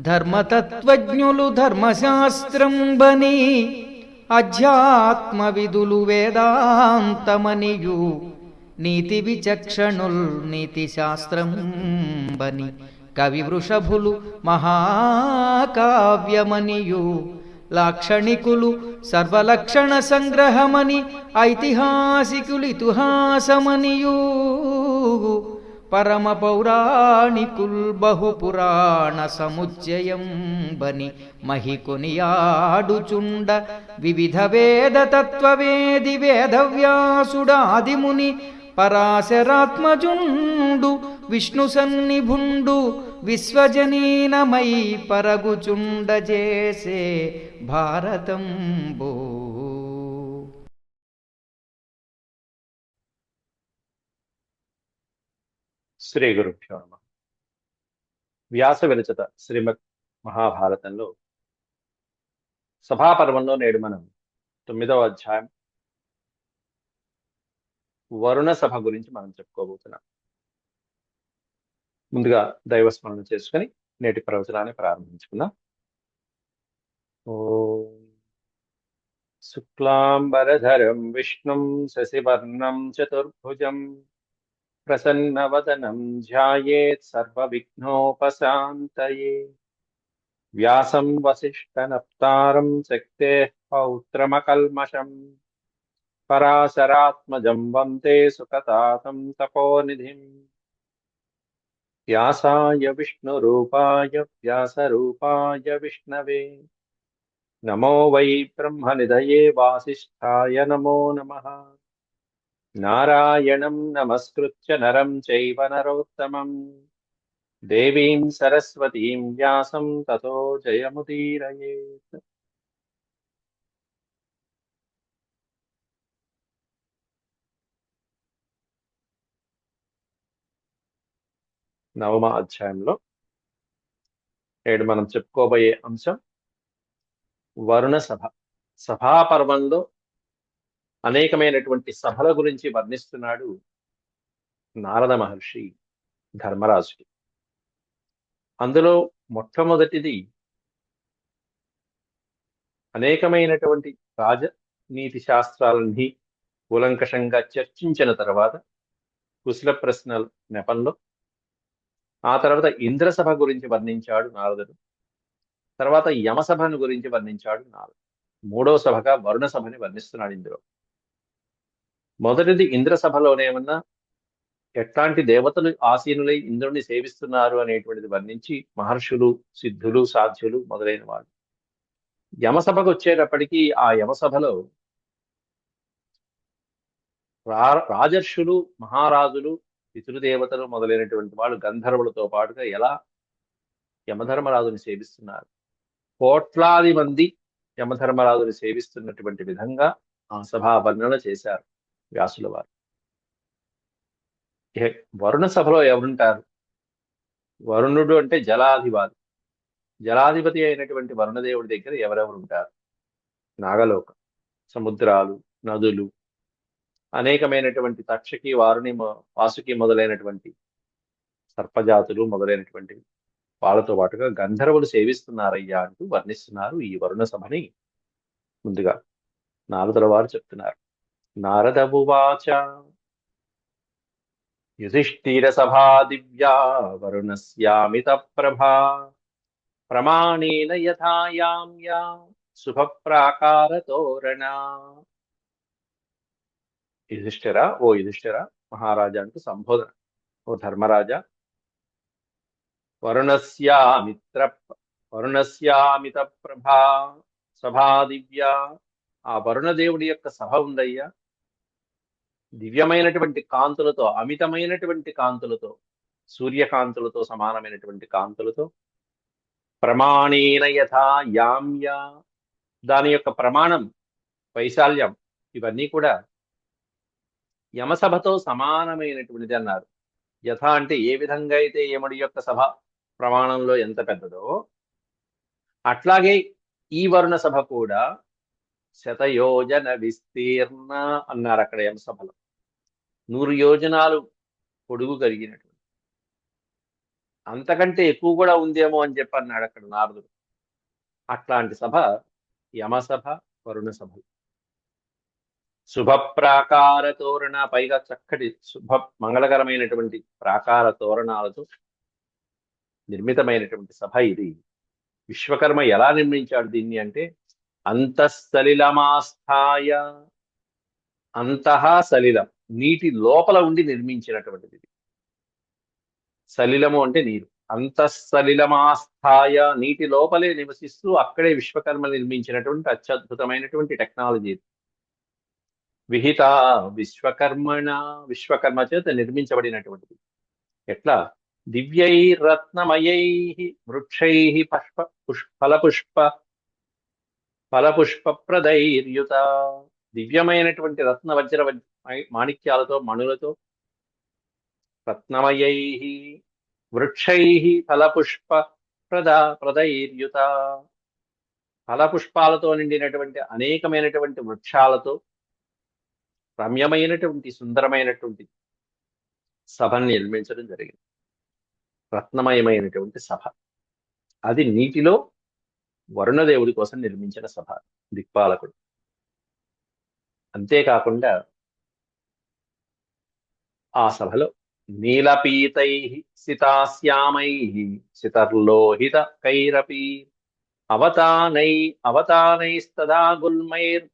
ధర్మతత్వజ్ఞులు ధర్మశాస్త్రంబని అధ్యాత్మ విధులు వేదాంతమనియు నీతి విచక్షణుల్ నీతి శాస్త్రంబని కవి వృషభులు మహాకావ్యమనియు లాక్షణికులు సర్వలక్షణ సంగ్రహమని ఐతిహాసికులితిహాసమనియు పరమ పౌరాణికుల్ బహుపురాణ సముచ్చయం బని మహికొనియాడుచుండ వివిధ వేద తత్వవేది వేదవ్యాసుడాదిముని పరాశరాత్మజుండు విష్ణు సన్నిభుండు విశ్వజనీనమై పరగుచుండ చేసే భారతంబో. శ్రీ గురుభ్యో నమః. వ్యాస విరచిత శ్రీమద్ మహాభారతంలో సభాపర్వంలో నేడు మనం 9వ అధ్యాయం వరుణ సభ గురించి మనం చెప్పుకోబోతున్నాం. ముందుగా దైవస్మరణ చేసుకుని నేటి ప్రవచనాన్ని ప్రారంభించుకుందాం. ఓం శుక్లాంబరధరం విష్ణుం శశివర్ణం చతుర్భుజం ప్రసన్నవదనం ధ్యాయేత్ సర్వవిఘ్నోపశాంతయే. వ్యాసం వసిష్ఠనప్తారం శక్తేః పౌత్రమకల్మషం పరాశరాత్మజం వందే సుఖతాతం తపోనిధిం. వ్యాసాయ విష్ణురూపాయ వ్యాసరూపాయ విష్ణవే నమో వై బ్రహ్మనిధయే వాసిష్ఠాయ నమో నమః. నారాయణం నమస్కృత్య నరం చైవ నరోత్తమం దేవీం సరస్వతీం వ్యాసం తతో జయముదీరయేత్. నవమ అధ్యాయంలో నేడు మనం చెప్పుకోబోయే అంశం వరుణ సభ. సభాపర్వంలో అనేకమైనటువంటి సభల గురించి వర్ణిస్తున్నాడు నారద మహర్షి ధర్మరాజుకి. అందులో మొట్టమొదటిది అనేకమైనటువంటి రాజనీతి శాస్త్రాలన్నీ కూలంకషంగా చర్చించిన తర్వాత కుశల ప్రశ్నల నెపంలో ఆ తర్వాత ఇంద్రసభ గురించి వర్ణించాడు నారదుడు. తర్వాత యమసభను గురించి వర్ణించాడు నారదుడు. మూడవ సభగా వరుణ సభని వర్ణిస్తున్నాడు ఇందులో. మొదటిది ఇంద్రసభలోనేమన్నా ఎట్లాంటి దేవతలు ఆసీనులై ఇంద్రుడిని సేవిస్తున్నారు అనేటువంటిది వర్ణించి మహర్షులు సిద్ధులు సాధ్యులు మొదలైన వాళ్ళు. యమసభకు వచ్చేటప్పటికీ ఆ యమసభలో రాజర్షులు మహారాజులు పితృదేవతలు మొదలైనటువంటి వాళ్ళు గంధర్వులతో పాటుగా ఎలా యమధర్మరాజుని సేవిస్తున్నారు, కోట్లాది మంది యమధర్మరాజుని సేవిస్తున్నటువంటి విధంగా ఆ సభా వర్ణన చేశారు వ్యాసుల వారు. వరుణ సభలో ఎవరుంటారు? వరుణుడు అంటే జలాధిపతి. జలాధిపతి అయినటువంటి వరుణదేవుడి దగ్గర ఎవరెవరు ఉంటారు? నాగలోకం, సముద్రాలు, నదులు, అనేకమైనటువంటి తక్షకి వారుని వాసుకి మొదలైనటువంటి సర్పజాతులు మొదలైనటువంటి వాళ్ళతో పాటుగా గంధర్వులు సేవిస్తున్నారయ్యా అంటూ వర్ణిస్తున్నారు ఈ వరుణ సభని. ముందుగా నారదుల వారు చెప్తున్నారు. నారద ఉవాచ యుధిష్ఠిర సభా దివ్యా వరుణస్యామిత ప్రభా ప్రమాణేన యథాయామ్యా శుభప్రాకార తోరణా. యుధిష్ఠిర, ఓ యుధిష్ఠిర మహారాజా అంటూ సంబోధన. ఓ ధర్మరాజా, వరుణస్యామిత ప్రభా సభా దివ్య, ఆ వరుణదేవుడి యొక్క సభ ఉందయ్యా, దివ్యమైనటువంటి కాంతులతో, అమితమైనటువంటి కాంతులతో, సూర్యకాంతులతో సమానమైనటువంటి కాంతులతో, ప్రమాణేన యథా యామ్య, దాని యొక్క ప్రమాణం, వైశాల్యం, ఇవన్నీ కూడా యమసభతో సమానమైనటువంటిది అన్నారు. యథ అంటే ఏ విధంగా అయితే యముడి యొక్క సభ ప్రమాణంలో ఎంత పెద్దదో అట్లాగే ఈ వరుణ సభ కూడా శతయోజన విస్తీర్ణ అన్నారు అక్కడ యమసభలో. 100 యోజనాలు పొడుగు కలిగినటువంటి అంతకంటే ఎక్కువ కూడా ఉందేమో అని చెప్పి అన్నాడు అక్కడ నారదుడు. అట్లాంటి సభ యమసభ, వరుణ సభలు. శుభ ప్రాకార తోరణ, పైగా చక్కటి శుభ మంగళకరమైనటువంటి ప్రాకార తోరణాలతో నిర్మితమైనటువంటి సభ ఇది. విశ్వకర్మ ఎలా నిర్మించాడు దీన్ని అంటే, అంతఃసలిలమాస్థాయ, అంతః సలిలం, నీటి లోపల ఉండి నిర్మించినటువంటిది ఇది. సలిలము అంటే నీరు. అంతఃసలిలమాస్థాయ, నీటి లోపలే నివసిస్తూ అక్కడే విశ్వకర్మ నిర్మించినటువంటి అత్యద్భుతమైనటువంటి టెక్నాలజీ. విహిత విశ్వకర్మణ, విశ్వకర్మ చేత నిర్మించబడినటువంటిది. ఎట్లా? దివ్యైరత్నమయై వృక్షై ఫలపుష్పప్రదైర్యుత, దివ్యమైనటువంటి రత్న వజ్ర మాణిక్యాలతో, మణులతో, రత్నమయై వృక్షై ప్రదైర్యుత, ఫలపుష్పాలతో నిండినటువంటి అనేకమైనటువంటి వృక్షాలతో రమ్యమైనటువంటి సుందరమైనటువంటి సభను నిర్మించడం జరిగింది. రత్నమయమైనటువంటి సభ అది, నీటిలో వరుణదేవుడి కోసం నిర్మించిన సభ, దిక్పాలకుడు. అంతేకాకుండా ఆ సభలో నీలపీతై సితాశ్యామై సితర్లోహిత కైరపి అవతానైస్తదా గుల్మైర్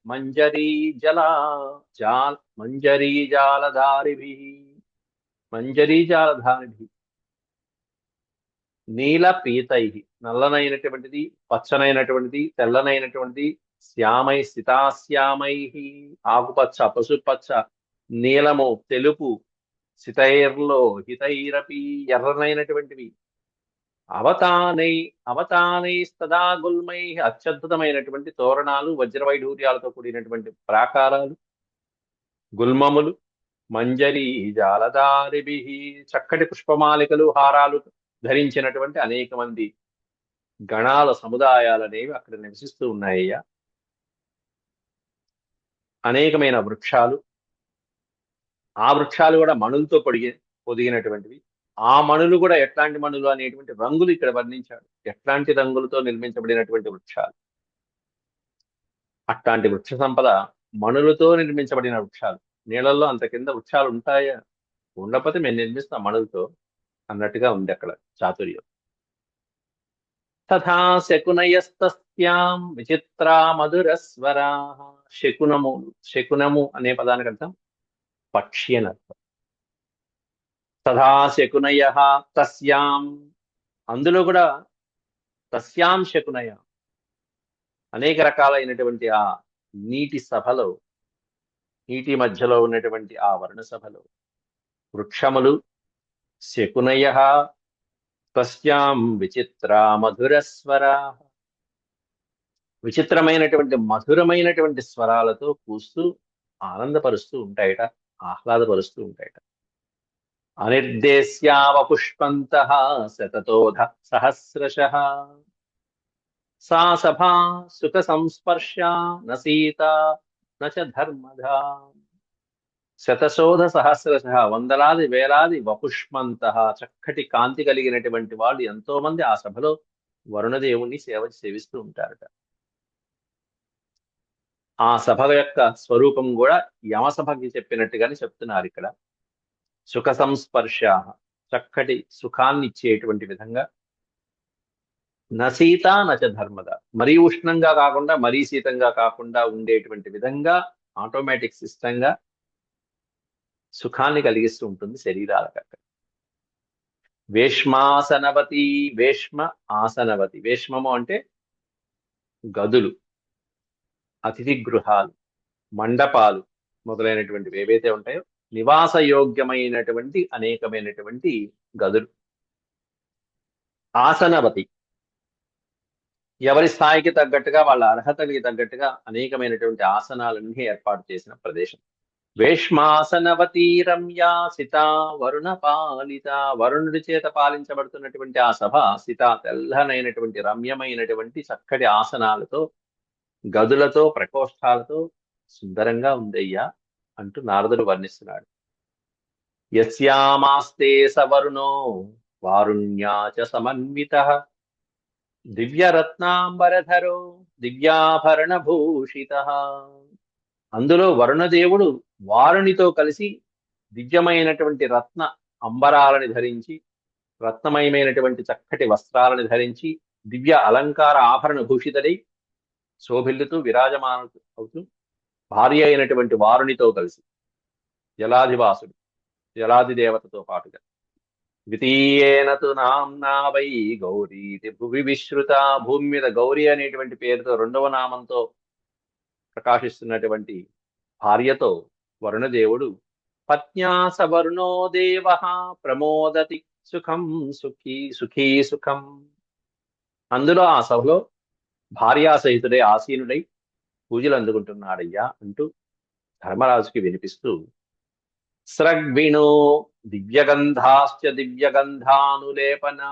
మంజరీజాలధారిభి. నీల పీతై, నల్లనైనటువంటిది, పచ్చనైనటువంటిది, తెల్లనైనటువంటిది, శ్యామై సితాశ్యామై, ఆకుపచ్చ, పసుపచ్చ, నీలము, తెలుపు, సితైర్లో హితైరపి, ఎర్రనైనటువంటివి, అవతానైస్తదా గుల్మై, అత్యద్భుతమైనటువంటి తోరణాలు, వజ్రవైఢూర్యాలతో కూడినటువంటి ప్రాకారాలు, గుల్మములు, మంజరి జాలధారిభి, చక్కటి పుష్పమాలికలు, హారాలు ధరించినటువంటి అనేక మంది గణాల సముదాయాలు అనేవి అక్కడ నివసిస్తూ ఉన్నాయ్యా. అనేకమైన వృక్షాలు, ఆ వృక్షాలు కూడా మణులతో పొదిగినటువంటివి. ఆ మణులు కూడా ఎట్లాంటి మణులు అనేటువంటి రంగులు ఇక్కడ వర్ణించాడు. ఎట్లాంటి రంగులతో నిర్మించబడినటువంటి వృక్షాలు. అట్లాంటి వృక్ష సంపద, మణులతో నిర్మించబడిన వృక్షాలు. నీళ్ళల్లో అంత కింద వృక్షాలు ఉంటాయా? ఉండకపోతే మేము నిర్మిస్తాం మణులతో అన్నట్టుగా ఉంది అక్కడ చాతుర్యం. తథా శకునయస్తస్యాం విచిత్రా మధురస్వరా. శకునము అనే పదానికి అర్థం పక్షి అని అర్థం. తథా శకునయ తస్యాం, అందులో కూడా తస్యాం శకునయ, అనేక రకాలైనటువంటి ఆ నీటి సభలో, నీటి మధ్యలో ఉన్నటువంటి ఆ వర్ణ సభలో వృక్షములు, శకునయ తస్యాం విచిత్రా మధురస్వరా, విచిత్రమైనటువంటి మధురమైనటువంటి స్వరాలతో కూస్తూ ఆనందపరుస్తూ ఉంటాయట, ఆహ్లాదపరుస్తూ ఉంటాయట. అనిర్దేశ్యావ పుష్పంతః శతతోధ సహస్రశః సా సభా సుఖ సంస్పర్శ న సీత నచ ధర్మధా. శతశోధ సహస్రశః, వందలాది వేలాది, వపుష్మంతః, చక్కటి కాంతి కలిగినటువంటి వాళ్ళు ఎంతో మంది ఆ సభలో వరుణదేవుణ్ణి సేవిస్తూ ఉంటారట. ఆ సభ యొక్క స్వరూపం కూడా యమసభకి చెప్పినట్టుగానే చెప్తున్నారు ఇక్కడ. సుఖ సంస్పర్శ, చక్కటి సుఖాన్ని ఇచ్చేటువంటి విధంగా, నశీత నచ ధర్మద, మరీ ఉష్ణంగా కాకుండా మరీ శీతంగా కాకుండా ఉండేటువంటి విధంగా ఆటోమేటిక్ సిస్టంగా సుఖాన్ని కలిగిస్తూ ఉంటుంది శరీరాలకు. అక్కడ వేష్మాసనవతి, వేష్మ ఆసనవతి, వేష్మము అంటే గదులు, అతిథి గృహాలు, మండపాలు మొదలైనటువంటివి ఏవైతే ఉంటాయో నివాసయోగ్యమైనటువంటి అనేకమైనటువంటి గదులు. ఆసనవతి, ఎవరి స్థాయికి తగ్గట్టుగా, వాళ్ళ అర్హతకి తగ్గట్టుగా అనేకమైనటువంటి ఆసనాలన్నీ ఏర్పాటు చేసిన ప్రదేశం. వేష్మాసనవతీ రమ్యా సిత వరుణ పాలిత, వరుణుడి చేత పాలించబడుతున్నటువంటి ఆ సభ సిత, తెల్లనైనటువంటి రమ్యమైనటువంటి చక్కటి ఆసనాలతో, గదులతో, ప్రకోష్ఠాలతో సుందరంగా ఉందయ్యా అంటూ నారదుడు వర్ణిస్తున్నాడు. యస్యామాస్తే సవరుణో వారుణ్యా చ సమన్వితః దివ్యరత్నాంబరధరో దివ్యాభరణభూషితః. అందులో వరుణదేవుడు వారునితో కలిసి దివ్యమైనటువంటి రత్న అంబరాలని ధరించి, రత్నమయమైనటువంటి చక్కటి వస్త్రాలను ధరించి, దివ్య అలంకార ఆభరణ భూషితుడై శోభిల్లుతూ విరాజమాన అవుతూ భార్య అయినటువంటి వారునితో కలిసి జలాధివాసుడు, జలాది దేవతతో పాటుగా ద్వితీయేన తు నామ్నా వై గౌరీతి భువి విశ్రుత, భూమి మీద గౌరీ అనేటువంటి పేరుతో రెండవ నామంతో ప్రకాశిస్తున్నటువంటి భార్యతో వరుణదేవుడు పత్న్యా సవరుణో దేవ ప్రమోదతి సుఖం సుఖీ సుఖం. అందులో ఆ సభలో భార్యాసహితుడై ఆసీనుడై పూజలు అందుకుంటున్నాడయ్యా అంటూ ధర్మరాజుకి వినిపిస్తూ స్రగ్విణో దివ్యగంధాశ్చ దివ్యగంధానులేపనా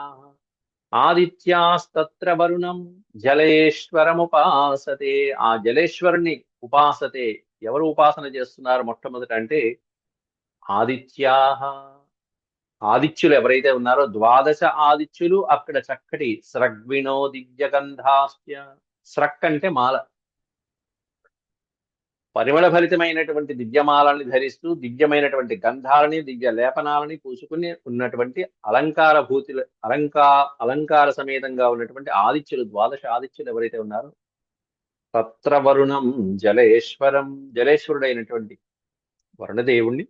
ఆదిత్యాస్తత్ర వరుణం జలేశ్వరముపాసతే. ఆ జలేశ్వరుని ఉపాసతే. ఎవరు ఉపాసన చేస్తున్నారు మొట్టమొదట అంటే ఆదిత్యాహ. ఆదిత్యులు ఎవరైతే ఉన్నారో ద్వాదశ ఆదిత్యులు అక్కడ చక్కటి స్రగ్విణో దివ్యగంధాస్య. స్రక్ అంటే మాల, పరిమళ భరితమైనటువంటి దివ్యమాలని ధరిస్తూ దివ్యమైనటువంటి గంధాలని దివ్య లేపనాలని పూసుకుని ఉన్నటువంటి అలంకార సమేతంగా ఉన్నటువంటి ఆదిత్యులు, ద్వాదశ ఆదిత్యులు ఎవరైతే ఉన్నారో తత్ర వరుణం జలేశ్వరం, జలేశ్వరుడైనటువంటి వరుణదేవుణ్ణి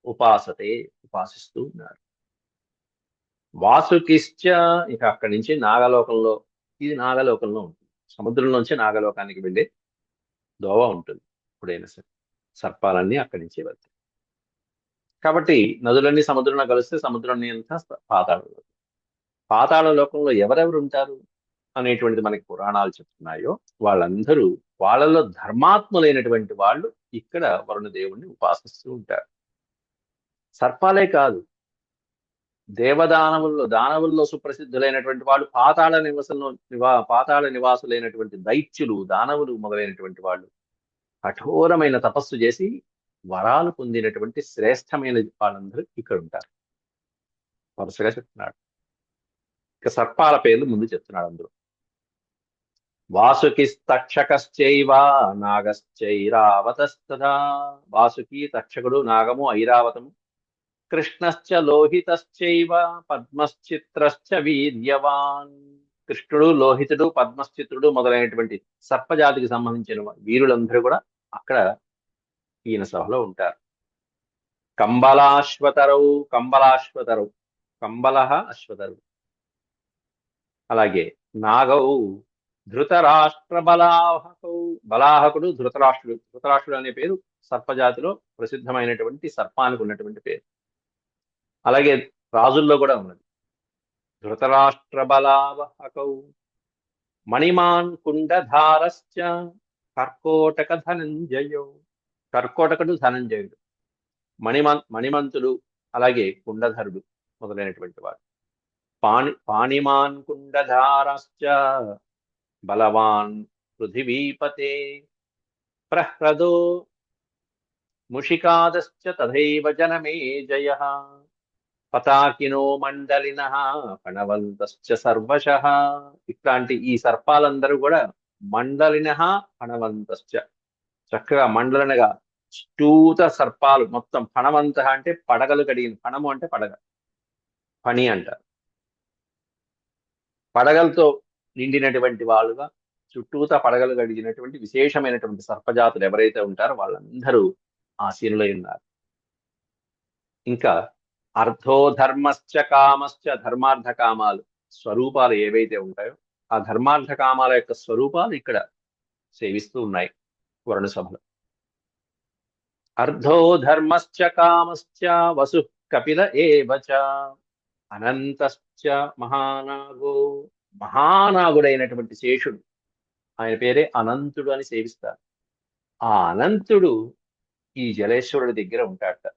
ఉపాసిస్తూ ఉన్నారు. వాసుకిశ్చ, ఇక అక్కడి నుంచి నాగలోకంలో, ఇది నాగలోకంలో ఉంటుంది, సముద్రం నుంచి నాగలోకానికి వెళ్ళే దోవ ఉంటుంది. ఎప్పుడైనా సరే సర్పాలన్నీ అక్కడి నుంచి వెళ్తాయి. కాబట్టి నదులన్నీ సముద్రంలో కలిస్తే సముద్రాన్ని అంతా పాతాళంలో, పాతాళ లోకంలో ఎవరెవరు ఉంటారు అనేటువంటిది మనకి పురాణాలు చెప్తున్నాయో వాళ్ళందరూ, వాళ్ళలో ధర్మాత్ములైనటువంటి వాళ్ళు ఇక్కడ వరుణదేవుణ్ణి ఉపాసిస్తూ ఉంటారు. సర్పాలే కాదు, దానవుల్లో సుప్రసిద్ధులైనటువంటి వాళ్ళు, పాతాళ నివాసులైనటువంటి దైత్యులు, దానవులు మొదలైనటువంటి వాళ్ళు కఠోరమైన తపస్సు చేసి వరాలు పొందినటువంటి శ్రేష్టమైన వాళ్ళందరూ ఇక్కడ ఉంటారు. వరుసగా చెప్తున్నాడు. ఇక సర్పాల పేర్లు ముందు చెప్తున్నాడు అందులో. వాసుకిస్తక్షకశ్చైవ నాగశ్చైరావతస్తథా. వాసుకి, తక్షకుడు, నాగము, ఐరావతము. కృష్ణశ్చ లోహితశ్చైవ పద్మశ్చిత్రశ్చ వీర్యవాన్. కృష్ణుడు, లోహితుడు, పద్మశ్చిత్రుడు మొదలైనటువంటి సర్పజాతికి సంబంధించిన వీరులందరూ కూడా అక్కడ ఈయన సభలో ఉంటారు. కంబలాశ్వతరౌ, కంబలః అశ్వతరు. అలాగే నాగౌ ధృతరాష్ట్ర బలాహకౌ, బలాహకుడు ధృతరాష్ట్రుడు. ధృతరాష్ట్రుడు అనే పేరు సర్పజాతిలో ప్రసిద్ధమైనటువంటి సర్పానికి ఉన్నటువంటి పేరు. అలాగే రాజుల్లో కూడా ఉన్నది. ధృతరాష్ట్ర బలావహకౌ మణిమాన్ కుండధారశ్చ కర్కోటక ధనంజయౌ. కర్కోటకుడు ధనంజయుడు, మణిమంతుడు, అలాగే కుండధరుడు మొదలైనటువంటి వాడు. పాణిమాన్ కుండధారశ్చ బలవాన్ పృథివీపతే. ప్రహ్రదో ముషికాదశ్చ తథైవ జనమేజయః. పతాకినో మండలినః ఫణవంతశ్చ సర్వశః. ఇట్లాంటి ఈ సర్పాలందరూ కూడా మండలినః ఫణవంతశ్చ, చక్కగా మండలనగా స్తూత సర్పాలు మొత్తం. ఫణవంత అంటే పడగలు కడిగిన, ఫణము అంటే పడగ, ఫణి అంటారు. పడగలతో నిండినటువంటి వాళ్ళుగా చుట్టూత పడగలు కడిగినటువంటి విశేషమైనటువంటి సర్పజాతులు ఎవరైతే ఉంటారో వాళ్ళందరూ ఆసీనులై ఉన్నారు. ఇంకా అర్థో ధర్మశ్చ కామశ్చ, ధర్మార్థ కామాలు స్వరూపాలు ఏవైతే ఉంటాయో ఆ ధర్మార్థ కామాల యొక్క స్వరూపాలు ఇక్కడ సేవిస్తూ ఉన్నాయి వరుణ సభలో. అర్థో ధర్మశ్చ కామశ్చ వసు కపిల ఏవచ అనంతశ్చ మహానాగో. మహానాగుడైనటువంటి శేషుడు, ఆయన పేరే అనంతుడు అని సేవిస్తారు. ఆ అనంతుడు ఈ జలేశ్వరుడి దగ్గర ఉంటాడట.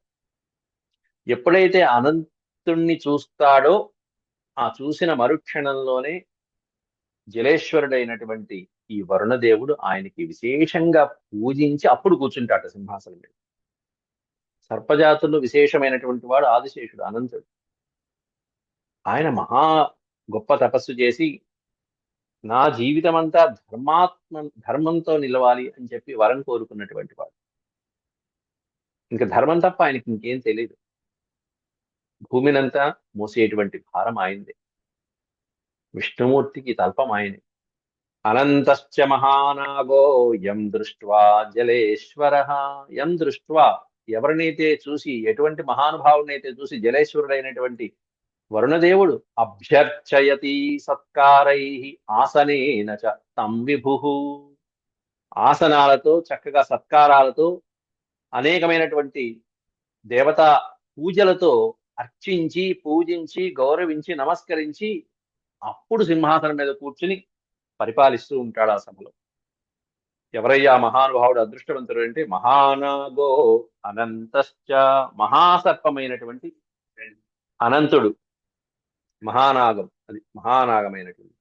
ఎప్పుడైతే అనంతుణ్ణి చూస్తాడో ఆ చూసిన మరుక్షణంలోనే జలేశ్వరుడైనటువంటి ఈ వరుణదేవుడు ఆయనకి విశేషంగా పూజించి అప్పుడు కూర్చుంటాట సింహాసనం మీద. సర్పజాతుల్లో విశేషమైనటువంటి వాడు ఆదిశేషుడు, అనంతుడు. ఆయన మహా గొప్ప తపస్సు చేసి నా జీవితం అంతా ధర్మంతో నిలవాలి అని చెప్పి వరం కోరుకున్నటువంటి వాడు. ఇంకా ధర్మం తప్ప ఆయనకి ఇంకేం తెలియదు. భూమినంతా మోసేటువంటి భారం ఆయనదే. విష్ణుమూర్తికి తల్పం ఆయనే. అనంతశ్చ మహానాగో యం దృష్ట్వా జలేశ్వర. యం దృష్ట్వా, ఎవరినైతే చూసి, ఎటువంటి మహానుభావునైతే చూసి జలేశ్వరుడైనటువంటి వరుణదేవుడు అభ్యర్చయతి సత్కారై ఆసనేన చ తం విభు. ఆసనాలతో, చక్కగా సత్కారాలతో, అనేకమైనటువంటి దేవతా పూజలతో అర్చించి, పూజించి, గౌరవించి, నమస్కరించి అప్పుడు సింహాసనం మీద కూర్చుని పరిపాలిస్తూ ఉంటాడు ఆ సభలో. ఎవరయ్యా మహానుభావుడు, అదృష్టవంతుడు అంటే మహానాగో అనంతశ్చ, మహాసర్పమైనటువంటి అనంతుడు, మహానాగం, అది మహానాగమైనటువంటి.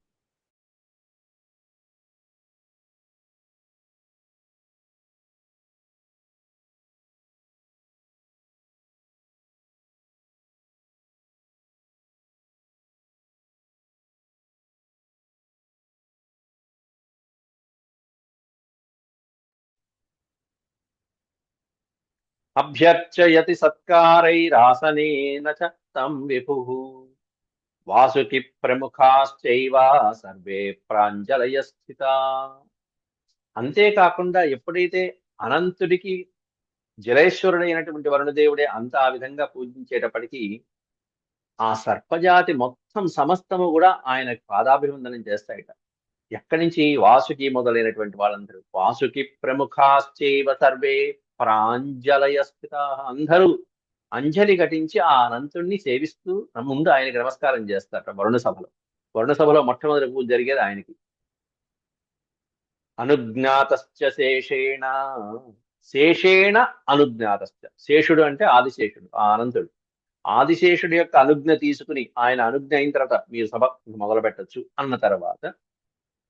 అభ్యర్చయతి సత్కారైరాసనేన చ తం విభుః వాసుకి ప్రముఖాశ్చైవ సర్వే ప్రాంజలయ స్థిత. అంతేకాకుండా ఎప్పుడైతే అనంతుడికి జలేశ్వరుడైనటువంటి వరుణదేవుడే అంత ఆ విధంగా పూజించేటప్పటికీ ఆ సర్పజాతి మొత్తం సమస్తము కూడా ఆయనకు పాదాభివందనం చేస్తాయట. ఎక్కడి నుంచి? వాసుకి మొదలైనటువంటి వాళ్ళందరూ. వాసుకి ప్రముఖాశ్చైవ సర్వే ప్రాంజలయ స్థిత. అందరూ అంజలి ఘటించి ఆ అనంతుణ్ణి సేవిస్తూ ముందు ఆయనకి నమస్కారం చేస్తారట వరుణ సభలో. వరుణ సభలో మొట్టమొదటి పూజ జరిగేది ఆయనకి. అనుజ్ఞాతశ్చ శేషేణ, శేషేణ అనుజ్ఞాతశ్చ. శేషుడు అంటే ఆదిశేషుడు, ఆ అనంతుడు. ఆదిశేషుడి యొక్క అనుజ్ఞ తీసుకుని, ఆయన అనుజ్ఞ అయిన తర్వాత మీరు సభ మొదలు పెట్టచ్చు అన్న తర్వాత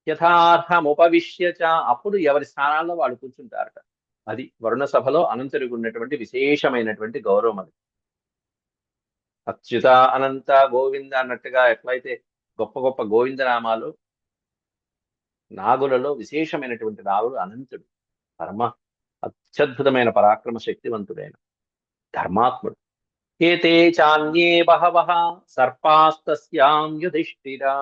యథార్థముపవిశ్య చ, అప్పుడు ఎవరి స్థానాల్లో వాళ్ళు కూర్చుంటారట. అది వరుణ సభలో అనంతుడికి ఉన్నటువంటి విశేషమైనటువంటి గౌరవం. అది అచ్యుత అనంత గోవింద అన్నట్టుగా ఎట్లయితే గొప్ప గొప్ప గోవిందనామాలు, నాగులలో విశేషమైనటువంటి నాగుడు అనంతుడు. పరమ అత్యద్భుతమైన పరాక్రమ శక్తివంతుడైన ధర్మాత్ముడు. ఏతే చాన్యే బహవః సర్పాస్తస్యాం యుధిష్ఠిరా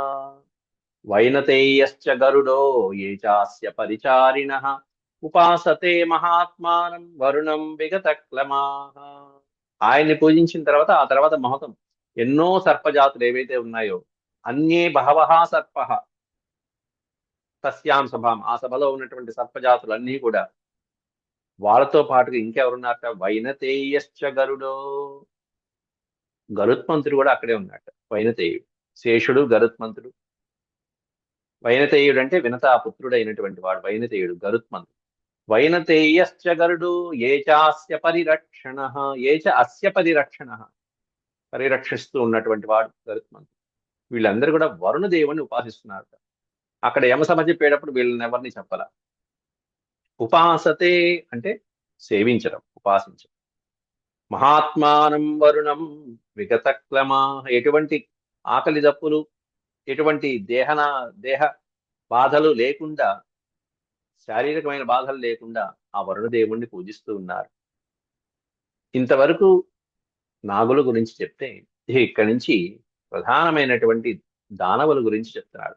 వైనతేయశ్చ గరుడో ఏ చాస్య పరిచారిణః ఉపాసతే మహాత్మానం వరుణం విగతక్లమాః. ఆయన్ని పూజించిన తర్వాత ఆ తర్వాత మహతం ఎన్నో సర్పజాతులు ఏవైతే ఉన్నాయో, అన్యే బహవః సర్పః తస్యాం సభాం, ఆ సభలో ఉన్నటువంటి సర్పజాతులు అన్నీ కూడా, వాళ్ళతో పాటుగా ఇంకెవరున్నారట? వైనతేయశ్చ గరుడో, గరుత్మంతుడు కూడా అక్కడే ఉన్నట్ట. వైనతేయుడు, శేషుడు, గరుత్మంతుడు. వైనతేయుడు అంటే వినతాపుత్రుడు అయినటువంటి వాడు వైనతేయుడు, గరుత్మంతుడు. వైనతేయశ్చ గరుడు ఏ చాస్య పరిరక్షణ, ఏ చ అస్య పరిరక్షణ, పరిరక్షిస్తూ ఉన్నటువంటి వాడు గరుత్మంతుడు. వీళ్ళందరూ కూడా వరుణదేవుని ఉపాసిస్తున్నారు. అక్కడ యమసభ చెప్పేటప్పుడు వీళ్ళని ఎవరిని చెప్పాల. ఉపాసతే అంటే సేవించడం, ఉపాసించడం. మహాత్మానం వరుణం విగతక్లమా, ఎటువంటి ఆకలి దప్పులు, ఎటువంటి దేహ బాధలు లేకుండా, శారీరకమైన బాధలు లేకుండా ఆ వరుణదేవుణ్ణి పూజిస్తూ ఉన్నారు. ఇంతవరకు నాగుల గురించి చెప్తే ఇక్కడి నుంచి ప్రధానమైనటువంటి దానవుల గురించి చెప్తున్నాడు.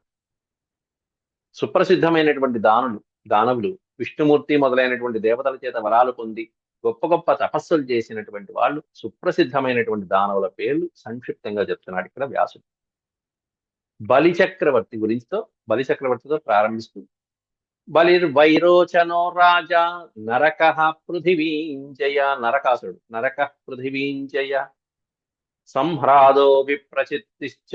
సుప్రసిద్ధమైనటువంటి దానవులు విష్ణుమూర్తి మొదలైనటువంటి దేవతల చేత వరాలు పొంది గొప్ప గొప్ప తపస్సులు చేసినటువంటి వాళ్ళు, సుప్రసిద్ధమైనటువంటి దానవుల పేర్లు సంక్షిప్తంగా చెప్తున్నాడు ఇక్కడ వ్యాసుడు. బలిచక్రవర్తి గురించితో, బలిచక్రవర్తితో ప్రారంభిస్తూ, బలిర్వైరోచనో రాజా నరక పృథివీంజయ, నరకాసుడు, నరక పృథివీంజయ సంహ్రాదో విప్రచిత్తిశ్చ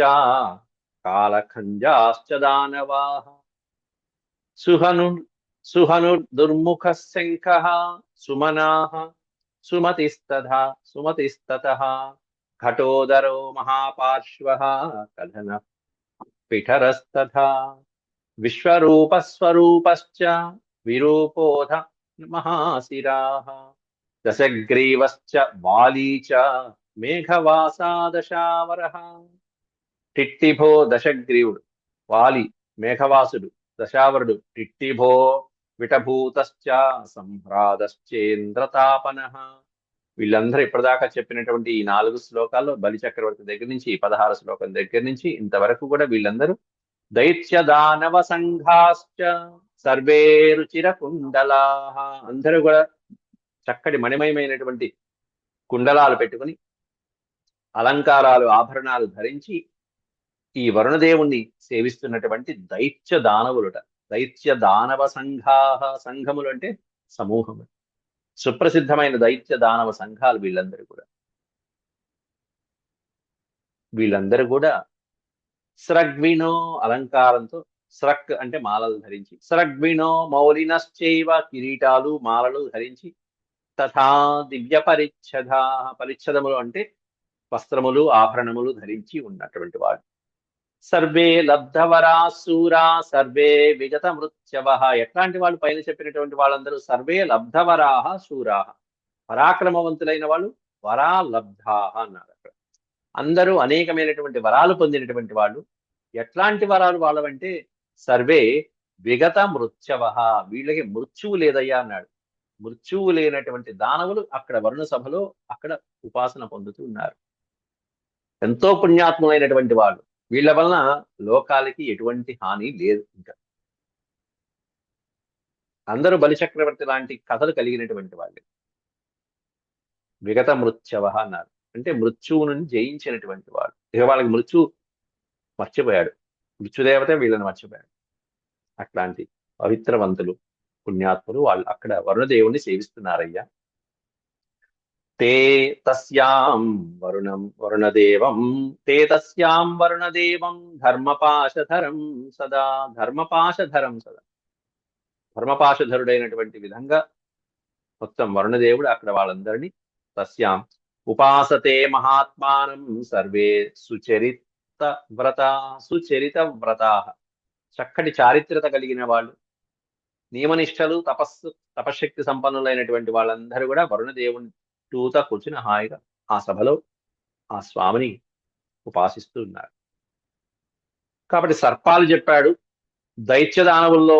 కాలఖంజాశ్చ దానవాః సుహనుర్దుర్ముఖ శంఖః సుమనాః సుమతిస్తతః ఘటోదరో మహాపార్శ్వః కథన పిఠరస్తథా విశ్వరూపస్వరూపశ్చ విరూపోధ మహాశిరాః దశగ్రీవశ్చ వాలీ చ మేఘవాసా దశావరః టిట్టిభో దశగ్రీవుడు, వాలి మేఘవాసుడు, దశావరుడు, టిట్టిభో విటభూతశ్చ సంభ్రాతశ్చేంద్రతాపన. వీళ్ళందరూ ఇప్పటిదాకా చెప్పినటువంటి ఈ 4 శ్లోకాల్లో బలిచక్రవర్తి దగ్గర నుంచి 16 శ్లోకం దగ్గర నుంచి ఇంతవరకు కూడా వీళ్ళందరూ దైత్య దానవ సంఘాశ్చ సర్వే రుచిర కుండలా, అందరూ కూడా చక్కటి మణిమయమైనటువంటి కుండలాలు పెట్టుకుని అలంకారాలు ఆభరణాలు ధరించి ఈ వరుణదేవుణ్ణి సేవిస్తున్నటువంటి దైత్య దానవులుట. దైత్య దానవ సంఘాహ, సంఘములు అంటే సమూహము, సుప్రసిద్ధమైన దైత్య దానవ సంఘాలు వీళ్ళందరూ కూడా స్రగ్విణో అలంకారంతో, స్రక్ అంటే మాలలు ధరించి, స్రగ్విణో మౌలినశ్చైవ కిరీటాలు మాలలు ధరించి, తథా దివ్య పరిచ్ఛదా, పరిచ్ఛదములు అంటే వస్త్రములు ఆభరణములు ధరించి ఉన్నటువంటి వాడు. సర్వే లబ్ధవరా శూరా సర్వే విగత మృత్యవ. ఎట్లాంటి వాళ్ళు? పైన చెప్పినటువంటి వాళ్ళందరూ సర్వే లబ్ధవరాహ శూరాహ, పరాక్రమవంతులైన వాళ్ళు, వరా లబ్ధాహ అన్నారు అక్కడ. అందరూ అనేకమైనటువంటి వరాలు పొందినటువంటి వాళ్ళు. ఎట్లాంటి వరాలు వాళ్ళవంటే సర్వే విగత మృత్యవ, వీళ్ళకి మృత్యువు లేదయ్యా అన్నాడు. మృత్యువు లేనటువంటి దానవులు అక్కడ వరుణ సభలో అక్కడ ఉపాసన పొందుతూ ఉన్నారు. ఎంతో పుణ్యాత్ములైనటువంటి వాళ్ళు. వీళ్ళ వలన లోకాలకి ఎటువంటి హాని లేదు. ఇంకా అందరూ బలిచక్రవర్తి లాంటి కథలు కలిగినటువంటి వాళ్ళు. విగత మృత్యవ అన్నారు అంటే మృత్యువును జయించినటువంటి వాడు. ఇక వాళ్ళకి మృత్యు మర్చిపోయాడు, మృత్యుదేవత వీళ్ళని మర్చిపోయాడు. అట్లాంటి పవిత్రవంతులు పుణ్యాత్ములు వాళ్ళు అక్కడ వరుణదేవుణ్ణి సేవిస్తున్నారయ్యా. తే తస్యాం వరుణదేవం ధర్మపాశధరం సదా, ధర్మపాశధరుడైనటువంటి విధంగా మొత్తం వరుణదేవుడు అక్కడ వాళ్ళందరినీ తస్యాం ఉపాసతే మహాత్మానం సర్వే సుచరిత వ్రత, చక్కటి చారిత్రత కలిగిన వాళ్ళు, నియమనిష్టలు తపశక్తి సంపన్నులైనటువంటి వాళ్ళందరూ కూడా వరుణదేవుని టూత కూర్చుని హాయిగా ఆ సభలో ఆ స్వామిని ఉపాసిస్తూ ఉన్నారు. కాబట్టి సర్పాలు చెప్పాడు, దైత్య దానవుల్లో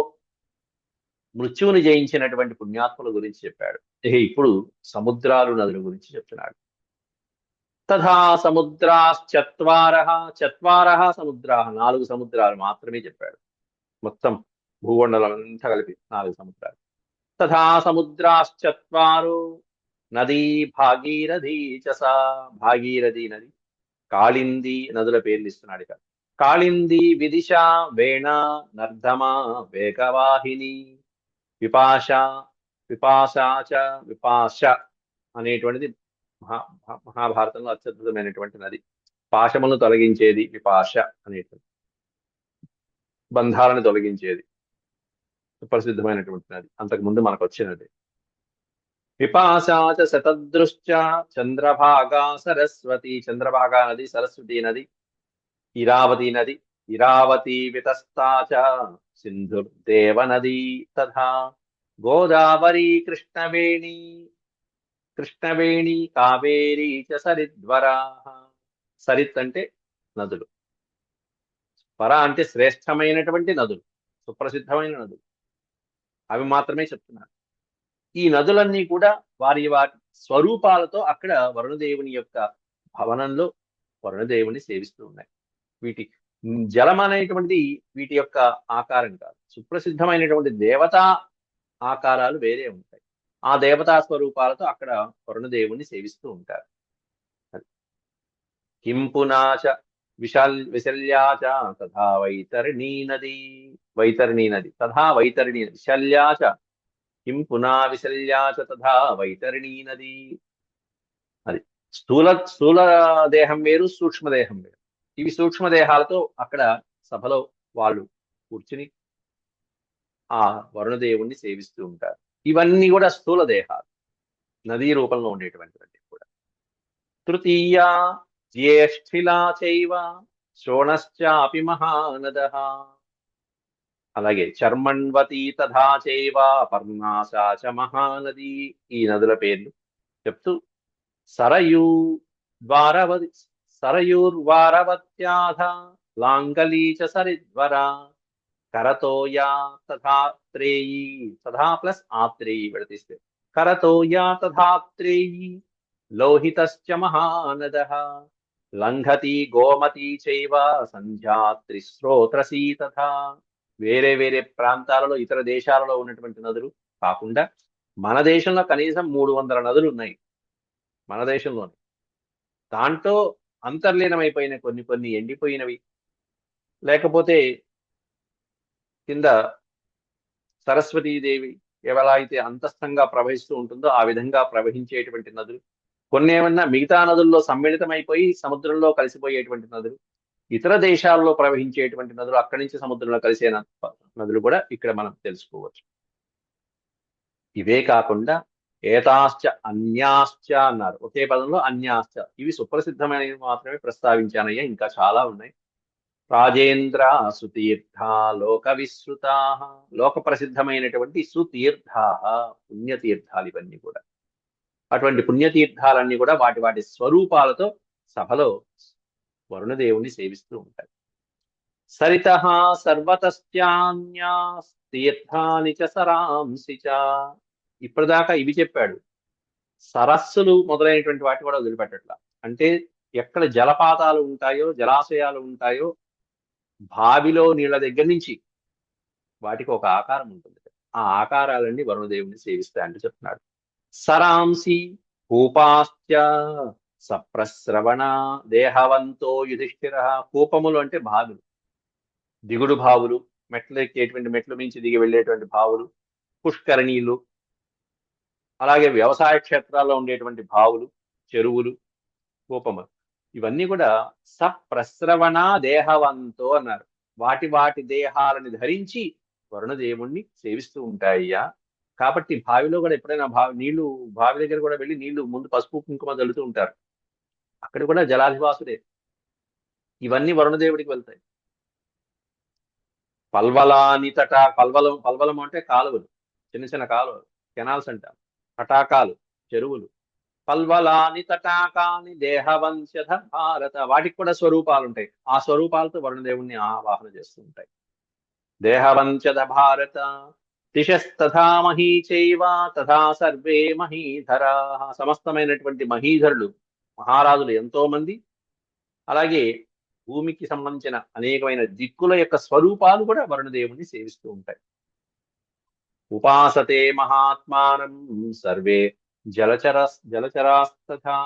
మృత్యువుని జయించినటువంటి పుణ్యాత్ముల గురించి చెప్పాడు. ఇప్పుడు సముద్రాలు, నదుల గురించి చెప్తున్నాడు. తథా సముద్రాశ్చత్వారః, సముద్రాः, 4 సముద్రాలు మాత్రమే చెప్పాడు. మొత్తం భూమండలం అంతా కలిపి 4 సముద్రాలు. తథా సముద్రాశ్చత్వారో నదీ భాగీరథీ చసా, భాగీరథి నది, కాళింది, నదుల పేర్లు ఇస్తున్నాడు ఇక్కడ. కాళింది, విదిశ, వేణ, నర్ధమా, వేగవాహిని, విపాశ అనేటువంటిది మహాభారతంలో అత్యద్భుతమైనటువంటి నది. పాశములను తొలగించేది విపాశ అనేటువంటి, బంధాలను తొలగించేది సుప్రసిద్ధమైనటువంటి నది. అంతకుముందు మనకు వచ్చినది. విపాశాచ శతదృశ్చ చంద్రభాగా సరస్వతి, చంద్రభాగా నది, సరస్వతి నది, ఇరావతి నది, ఇరావతి వితస్తాచ సింధుర్దేవ నది, తథా గోదావరి కృష్ణవేణి కావేరీ చ సరిద్వరా. సరిత్ అంటే నదులు, వర అంటే శ్రేష్టమైనటువంటి నదులు, సుప్రసిద్ధమైన నదులు, అవి మాత్రమే చెప్తున్నారు. ఈ నదులన్నీ కూడా వారి స్వరూపాలతో అక్కడ వరుణదేవుని యొక్క భవనంలో వరుణదేవుని సేవిస్తూ ఉన్నాయి. వీటి జలం అనేటువంటిది వీటి యొక్క ఆకారం కాదు, సుప్రసిద్ధమైనటువంటి దేవతా ఆకారాలు వేరే ఉంటాయి. ఆ దేవతా స్వరూపాలతో అక్కడ వరుణదేవుని సేవిస్తూ ఉంటారు. కింపునాచ విశల్యాచ తథా వైతరిణీ నది, తథా వైతరిణీ విశల్యాచ కిం పునా విశల్యాచ తథా వైతరిణీ నది. అది స్థూల దేహం వేరు, సూక్ష్మదేహం వేరు. ఇవి సూక్ష్మదేహాలతో అక్కడ సభలో వాళ్ళు కూర్చుని ఆ వరుణదేవుణ్ణి సేవిస్తూ ఉంటారు. ఇవన్నీ కూడా స్థూల దేహాలు, నదీ రూపంలో ఉండేటువంటివన్నీ కూడా. తృతీయ జ్యేష్ఠిలా చైవ శోణశ్చాపి మహానదః, అలాగే చర్మణ్వతి తథా చైవ పర్ణాశా చ మహానది. ఈ నదుల పేర్లు చెప్తూ సరయూ సరయూర్వారవత్యాధ లాంగలీ చ సరిద్వరా కరతోయా తథాత్రేయీ తథా ప్లస్ ఆత్రేయీ విడతీస్తే కరతోయా తథాత్రేయీ లోహితశ్చ మహానదః లంఘతి గోమతి చైవ సంధ్యా త్రిస్రోత్రసీ తథా. వేరే వేరే ప్రాంతాలలో ఇతర దేశాలలో ఉన్నటువంటి నదులు కాకుండా మన దేశంలో కనీసం 300 నదులు ఉన్నాయి మన దేశంలోనే. దాంట్లో అంతర్లీనమైపోయిన కొన్ని కొన్ని ఎండిపోయినవి, లేకపోతే కింద సరస్వతీదేవి ఎలా అయితే అంతస్థంగా ప్రవహిస్తూ ఉంటుందో ఆ విధంగా ప్రవహించేటువంటి నదులు, కొన్ని ఏమన్నా మిగతా నదుల్లో సమ్మిళితమైపోయి సముద్రంలో కలిసిపోయేటువంటి నదులు, ఇతర దేశాల్లో ప్రవహించేటువంటి నదులు, అక్కడి నుంచి సముద్రంలో కలిసే నదులు కూడా ఇక్కడ మనం తెలుసుకోవచ్చు. ఇవే కాకుండా ఏతాశ్చ అన్యాశ్చ అన్నారు, ఒకే పదంలో అన్యాశ్చ. ఇవి సుప్రసిద్ధమైనవి మాత్రమే ప్రస్తావించానయ్యా, ఇంకా చాలా ఉన్నాయి. రాజేంద్ర సుతీర్థ లోక విశ్రుత, లోక ప్రసిద్ధమైనటువంటి సుతీర్థ పుణ్యతీర్థాలు ఇవన్నీ కూడా. అటువంటి పుణ్యతీర్థాలన్నీ కూడా వాటి వాటి స్వరూపాలతో సభలో వరుణదేవుని సేవిస్తూ ఉంటాయి. సరిత సర్వతశ్చాన్యాస్తీర్థాని చ సరాంసి చ. ఇప్పటిదాకా ఇవి చెప్పాడు. సరస్సులు మొదలైనటువంటి వాటి కూడా వదిలిపెట్టట్లా. అంటే ఎక్కడ జలపాతాలు ఉంటాయో, జలాశయాలు ఉంటాయో, బావిలో నీళ్ళ దగ్గర నుంచి వాటికి ఒక ఆకారం ఉంటుంది. ఆ ఆకారాలన్నీ వరుణదేవుని సేవిస్తాయంటూ చెప్తున్నాడు. సరాంసి కూపాశ్చ సప్రస్రవణ దేహవంతో యుధిష్ఠిర. కూపములు అంటే బావులు, దిగుడు బావులు, మెట్లు ఎక్కేటువంటి మెట్లు మించి దిగి వెళ్ళేటువంటి బావులు, పుష్కరణీలు, అలాగే వ్యవసాయ క్షేత్రాల్లో ఉండేటువంటి బావులు, చెరువులు, కూపములు, ఇవన్నీ కూడా సప్రస్రవణ దేహవంతో అన్నారు. వాటి వాటి దేహాలని ధరించి వరుణదేవుణ్ణి సేవిస్తూ ఉంటాయ్యా. కాబట్టి బావిలో కూడా ఎప్పుడైనా బావి దగ్గర కూడా వెళ్ళి నీళ్లు ముందు పసుపు కుంకుమ చల్లుతూ ఉంటారు. అక్కడ కూడా జలాధివాసుడే. ఇవన్నీ వరుణదేవుడికి వెళ్తాయి. పల్వలాని పల్వలం అంటే కాలువలు, చిన్న చిన్న కాలువలు, కెనాల్స్ అంటారు. తటాకాలు, చెరువులు. పల్వలాని తటాకాని దేహవంశధ భారత, వాటికి కూడా స్వరూపాలు ఉంటాయి. ఆ స్వరూపాలతో వరుణదేవుణ్ణి ఆవాహన చేస్తూ ఉంటాయి. దేహవంశధ భారత దిశస్తథా మహీచైవ తథా సర్వే మహీధరా. సమస్తమైనటువంటి మహీధరులు, మహారాజులు ఎంతో మంది, అలాగే భూమికి సంబంధించిన అనేకమైన దిక్కుల యొక్క స్వరూపాలు కూడా వరుణదేవుని సేవిస్తూ ఉంటాయి. ఉపాసతే మహాత్మానం సర్వే జలచరాస్తథా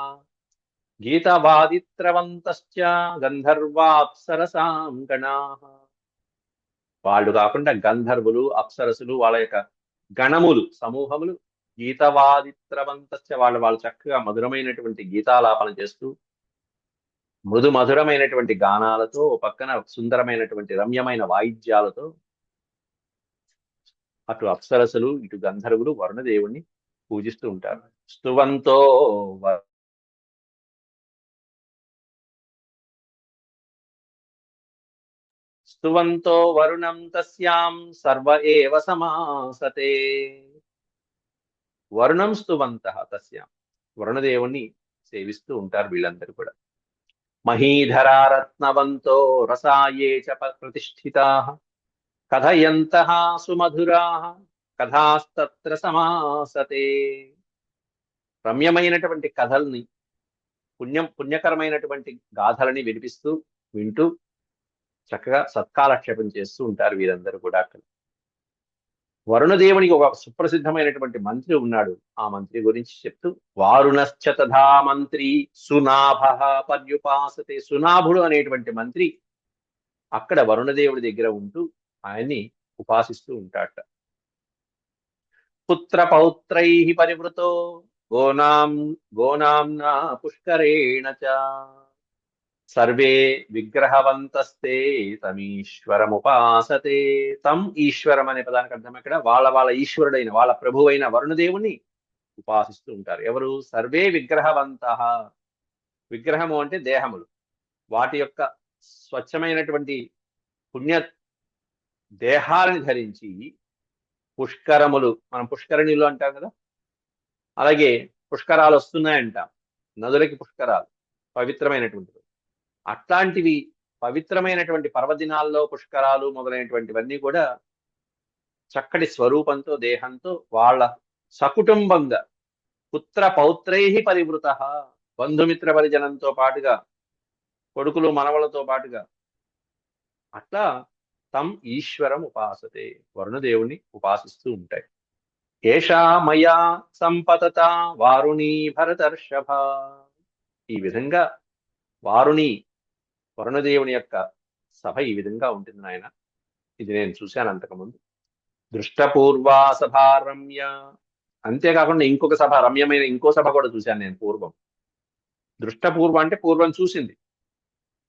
గీతవాదిత్రవంతశ్చ గంధర్వాప్సరసాం గణాః. వాళ్ళు కాకుండా గంధర్వులు, అప్సరసులు, వాళ్ళ యొక్క గణములు, సమూహములు, గీతవాదిత్రవంతశ్చ వాళ్ళు చక్కగా మధురమైనటువంటి గీతాలాపన చేస్తూ మృదు మధురమైనటువంటి గానాలతో, పక్కన సుందరమైనటువంటి రమ్యమైన వాయిద్యాలతో అటు అప్సరసులు ఇటు గంధర్వులు వరుణదేవుణ్ణి పూజిస్తూ ఉంటారు. స్తువంతో వరుణం తస్యాం సర్వ ఏవ సమాసతే. వరుణం స్తువంతః తస్యాం, వరుణదేవుణ్ణి సేవిస్తూ ఉంటారు వీళ్ళందరూ కూడా. మహీధరా రత్నవంతో రసాయే చ ప్రతిష్ఠితాః కథయంతః సుమధురాః కథాస్తత్ర సమాసతే. రమ్యమైనటువంటి కథల్ని, పుణ్యకరమైనటువంటి గాథలని వింటూ చక్కగా సత్కాలక్షేపం చేస్తూ ఉంటారు వీరందరూ కూడా. అక్కడ వరుణదేవునికి ఒక సుప్రసిద్ధమైనటువంటి మంత్రి ఉన్నాడు. ఆ మంత్రి గురించి చెప్తూ వారుణశ్చ తథా మంత్రి సునాభ పర్యుపాసతే. సునాభుడు అనేటువంటి మంత్రి అక్కడ వరుణదేవుడి దగ్గర ఉంటూ ఆయన్ని ఉపాసిస్తూ ఉంటాడట. పుత్ర పౌత్రై పరివృతో గోనాంనా పుష్కరేణ చ సర్వే విగ్రహవంతస్తే తమీశ్వరముపాసతే. తం ఈశ్వరం అనే పదానికి అర్థం ఇక్కడ వాళ్ళ ఈశ్వరుడైన, వాళ్ళ ప్రభువైన వరుణదేవుని ఉపాసిస్తూ ఉంటారు. ఎవరు? సర్వే విగ్రహవంతః. విగ్రహము అంటే దేహములు, వాటి యొక్క స్వచ్ఛమైనటువంటి పుణ్య దేహాలని ధరించి పుష్కరములు, మనం పుష్కరిణిలు అంటాం కదా, అలాగే పుష్కరాలు వస్తున్నాయంటాం. నదులకి పుష్కరాలు పవిత్రమైనటువంటివి. అట్లాంటివి పవిత్రమైనటువంటి పర్వదినాల్లో పుష్కరాలు మొదలైనటువంటివన్నీ కూడా చక్కటి స్వరూపంతో దేహంతో వాళ్ళ సకుటుంబంగా పుత్ర పౌత్రై పరివృత బంధుమిత్ర పరిజనంతో పాటుగా కొడుకులు మనవలతో పాటుగా అట్లా తం ఈశ్వరం ఉపాసతే వరుణదేవుని ఉపాసిస్తూ ఉంటాయి. ఏషా మయా సంపతత వారుణీ భరతర్షభ. ఈ విధంగా వారుణి వరుణదేవుని యొక్క సభ ఈ విధంగా ఉంటుంది నాయన. ఇది నేను చూశాను అంతకుముందు. దృష్టపూర్వా సభ రమ్య. అంతేకాకుండా ఇంకొక సభ, రమ్యమైన ఇంకో సభ కూడా చూశాను నేను పూర్వం. దృష్టపూర్వ అంటే పూర్వం చూసింది,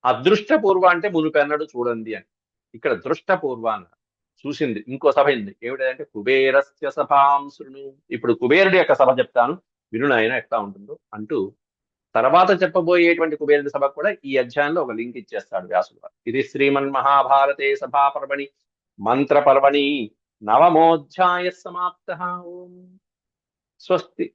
అదృష్టపూర్వ అంటే మునుపెన్నడు చూడండి అని. ఇక్కడ దృష్టపూర్వ అన్న చూసింది ఇంకో సభ ఉంది. ఏమిటంటే కుబేరస్య సభాం శృణు. ఇప్పుడు కుబేరుడి యొక్క సభ చెప్తాను, విను నాయన ఎట్లా ఉంటుందో అంటూ తర్వాత చెప్పబోయేటువంటి కుబేరుడి సభ కూడా ఈ అధ్యాయంలో ఒక లింక్ ఇచ్చేస్తాడు వ్యాసుడు వారు. ఇది శ్రీమన్ మహాభారతే సభాపర్వణి మంత్రపర్వణి నవమోధ్యాయ సమాప్తః. ఓం స్వస్తి.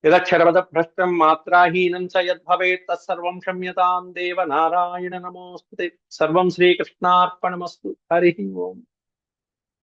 యదక్షరవద భ్రష్టం మాత్రాహీనం చ యద్భవేత్ తత్సర్వం క్షమ్యతాం దేవ నారాయణ నమోస్తుతే. సర్వం శ్రీకృష్ణార్పణమస్తు. హరి ఓం.